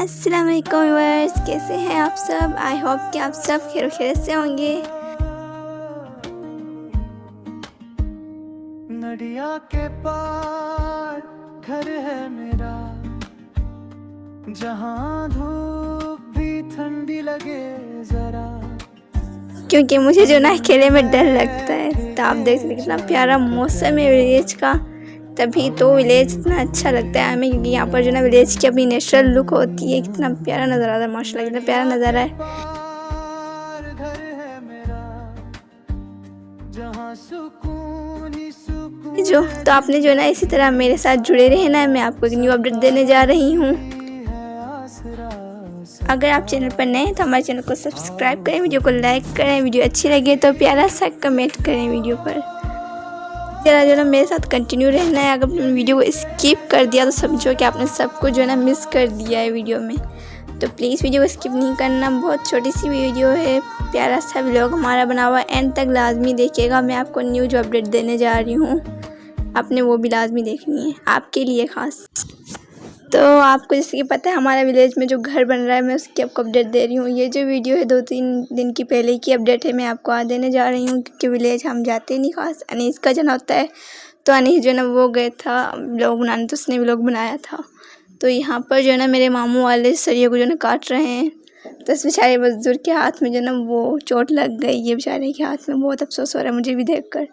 अस्सलाम वालेकुम व्यूअर्स, कैसे हैं आप सब। आई होप कि आप सब खैर खैरियत से होंगे। नदिया के पार घर है मेरा, जहाँ धूप भी ठंडी लगे जरा, क्योंकि मुझे जो ना अकेले में डर लगता है। तो आप देख सकते कितना प्यारा मौसम है विलेज का, तभी तो विलेज इतना अच्छा लगता है हमें, क्योंकि यहाँ पर जो ना विलेज की अपनी नेचुरल लुक होती है। कितना प्यारा नज़ारा आता है, माशाल्लाह कितना प्यारा नज़ारा है। घर है मेरा, जहाँ सुकून ही सुकून जो तो आपने जो ना इसी तरह मेरे साथ जुड़े रहे ना, मैं आपको एक न्यू अपडेट देने जा रही हूँ। है आसरा। अगर आप चैनल पर नए हैं तो हमारे चैनल को सब्सक्राइब करें, वीडियो को लाइक करें, वीडियो अच्छी लगे तो प्यारा सा कमेंट करें वीडियो पर। जरा जो ना मेरे साथ कंटिन्यू रहना है। अगर आपने वीडियो को स्किप कर दिया तो समझो कि आपने सब कुछ जो है ना मिस कर दिया है वीडियो में। तो प्लीज़ वीडियो को स्किप नहीं करना, बहुत छोटी सी वीडियो है, प्यारा सा व्लॉग हमारा बना हुआ, एंड तक लाजमी देखिएगा। मैं आपको न्यू जो अपडेट देने जा रही हूँ, आपने वो भी लाजमी देखनी है, आपके लिए ख़ास। तो आपको जैसे कि पता है हमारा विलेज में जो घर बन रहा है, मैं उसकी आपको अपडेट दे रही हूँ। ये जो वीडियो है 2-3 दिन की पहले की अपडेट है, मैं आपको आज देने जा रही हूँ, क्योंकि विलेज हम जाते नहीं खास। अनीस का जन होता है, तो अनीस जो है ना वो गए था व्लॉग बनाने, तो उसने व्लॉग बनाया था। तो यहाँ पर जो है ना मेरे मामू वाले सरिये को जो है काट रहे हैं, तो इस बेचारे मजदूर के हाथ में जो है ना वो चोट लग गई है, बेचारे के हाथ में। बहुत अफसोस हो रहा है मुझे भी देख कर।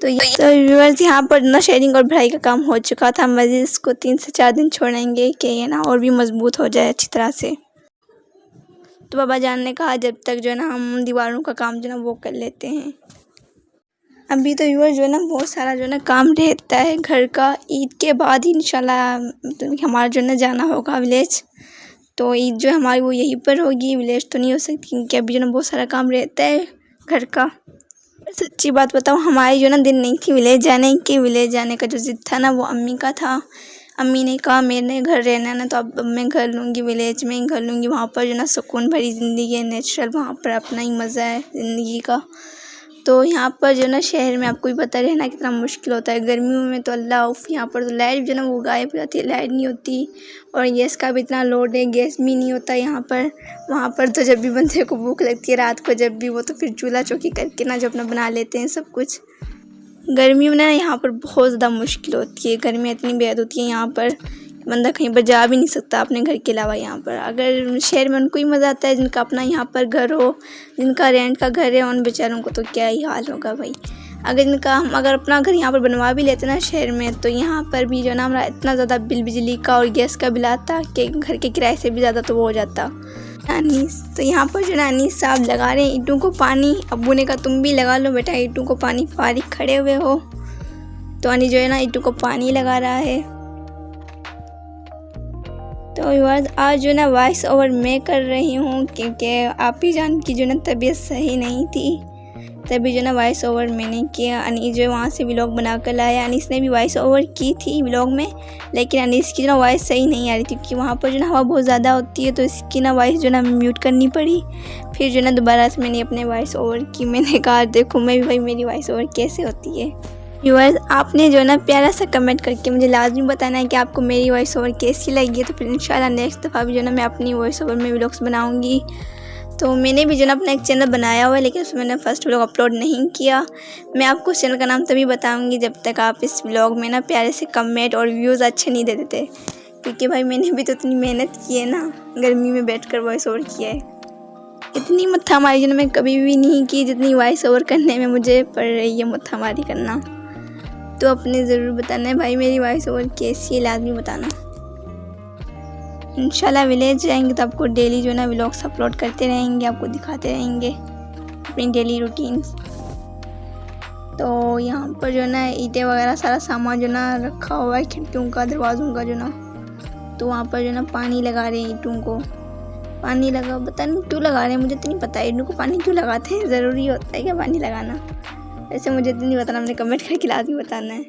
तो व्यूअर्स यहाँ पर ना शेयरिंग और भराई का काम हो चुका था। मजीद इसको 3 से 4 दिन छोड़ेंगे कि ये ना और भी मजबूत हो जाए अच्छी तरह से। तो बाबा जान ने कहा जब तक जो है ना हम दीवारों का काम जो है ना वो कर लेते हैं। अभी तो व्यूअर्स जो है ना बहुत सारा जो है ना काम रहता है घर का। ईद के बाद ही इंशाल्लाह हमारा जो है ना जाना होगा विलेज। तो ईद जो हमारी वो यहीं पर होगी, विलेज तो नहीं हो सकती, क्योंकि अभी जो ना बहुत सारा काम रहता है घर का। सच्ची बात बताऊँ, हमारी जो ना दिन नहीं थी विलेज जाने की। विलेज जाने का जो ज़िद था ना वो अम्मी का था। अम्मी ने कहा मेरे घर रहना ना, तो अब मैं घर लूँगी, विलेज में ही घर लूँगी। वहाँ पर जो ना सुकून भरी ज़िंदगी है, नेचुरल, वहाँ पर अपना ही मज़ा है ज़िंदगी का। तो यहाँ पर जो ना शहर में आपको भी पता रहना कितना मुश्किल होता है। गर्मियों में तो अल्लाह उफ़, यहाँ पर तो लाइट जो ना वो गायब हो जाती है, लाइट नहीं होती। और गैस का भी इतना लोड है, गैस भी नहीं होता यहाँ पर। वहाँ पर तो जब भी बंदे को भूख लगती है रात को, जब भी, वो तो फिर चूल्हा चौकी करके ना जो अपना बना लेते हैं सब कुछ। गर्मियों में ना यहाँ पर बहुत ज़्यादा मुश्किल होती है, गर्मियाँ इतनी बेहद होती है यहाँ पर, बंदा कहीं पर जा भी नहीं सकता अपने घर के अलावा। यहाँ पर अगर शहर में उनको ही मज़ा आता है जिनका अपना यहाँ पर घर हो, जिनका रेंट का घर है, उन बेचारों को तो क्या ही हाल होगा भाई। हम अगर अपना घर यहाँ पर बनवा भी लेते ना शहर में, तो यहाँ पर भी जो ना हमारा इतना ज़्यादा बिल बिजली का और गैस का बिल आता कि घर के किराए से भी ज़्यादा तो वो हो जाता। अनीस तो यहाँ पर जो ना अनीस साहब लगा रहे हैं ईंटों को पानी। अब्बू ने कहा तुम भी लगा लो बेटा ईंटों को पानी, फारिग खड़े हुए हो। तो अनीस जो है ना ईंटों को पानी लगा रहा है। तो आज जो ना वॉइस ओवर मैं कर रही हूँ, क्योंकि आप ही जान की जो ना तबीयत सही नहीं थी, तभी जो ना वॉइस ओवर मैंने किया। अनीस जो वहाँ से व्लॉग बना कर लाया। अनीस ने भी वॉइस ओवर की थी व्लॉग में, लेकिन अनीस की जो ना वॉइस सही नहीं आ रही थी, क्योंकि वहाँ पर जो ना हवा बहुत ज़्यादा होती है, तो इसकी ना वॉइस जो ना म्यूट करनी पड़ी। फिर जो ना दोबारा से मैंने अपने वॉइस ओवर की। मैंने कहा देखो मैं भी भाई मेरी वॉइस ओवर कैसे होती है। व्यूअर्स आपने जो ना प्यारा सा कमेंट करके मुझे लाजमी बताना है कि आपको मेरी वॉइस ओवर कैसी लगी है। तो फिर इंशाल्लाह नेक्स्ट दफ़ा भी जो ना मैं अपनी वॉइस ओवर में व्लॉग्स बनाऊँगी। तो मैंने भी जो ना अपना एक चैनल बनाया हुआ है, लेकिन उसमें मैंने फ़र्स्ट व्लॉग अपलोड नहीं किया। मैं आपको उस चैनल का नाम तभी बताऊंगी जब तक आप इस व्लॉग में ना प्यारे से कमेंट और व्यूज़ अच्छे नहीं दे देते, क्योंकि भाई मैंने भी तो इतनी मेहनत की है ना, गर्मी में बैठकर वॉइस ओवर किया है। इतनी मत्थामारी जो ना मैं कभी भी नहीं की जितनी वॉइस ओवर करने में मुझे पड़ रही है मत्थामारी करना। तो अपने ज़रूर बताना है भाई मेरी वॉइस ओवर कैसी है, लाजमी बताना। इंशाल्लाह विलेज जाएंगे तो आपको डेली जो ना व्लॉग्स अपलोड करते रहेंगे, आपको दिखाते रहेंगे अपनी डेली रूटीन्स। तो यहाँ पर जो ना ईंटें वगैरह सारा सामान जो ना रखा हुआ है, खिड़कियों का, दरवाज़ों का जो ना। तो वहाँ पर जो ना पानी लगा रहे हैं ईंटों को, पानी लगा, पता नहीं क्यों लगा रहे हैं, मुझे तो नहीं पता ईंटों को पानी क्यों लगाते हैं, ज़रूरी होता है क्या पानी लगाना? ऐसे मुझे तो नहीं बताना, हमने कमेंट करके लाजमी बताना है।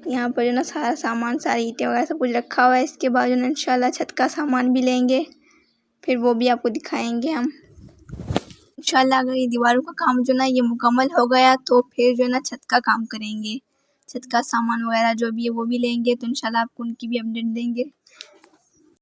यहाँ पर जो ना सारा सामान, सारी ईंटें वगैरह सब कुछ रखा हुआ है। इसके बाद जो ना इंशाल्लाह छत का सामान भी लेंगे, फिर वो भी आपको दिखाएंगे हम इंशाल्लाह। अगर ये दीवारों का काम जो ना ये मुकम्मल हो गया तो फिर जो ना छत का काम करेंगे, छत का सामान वगैरह जो भी है वो भी लेंगे, तो इंशाल्लाह आपको उनकी भी अपडेट देंगे।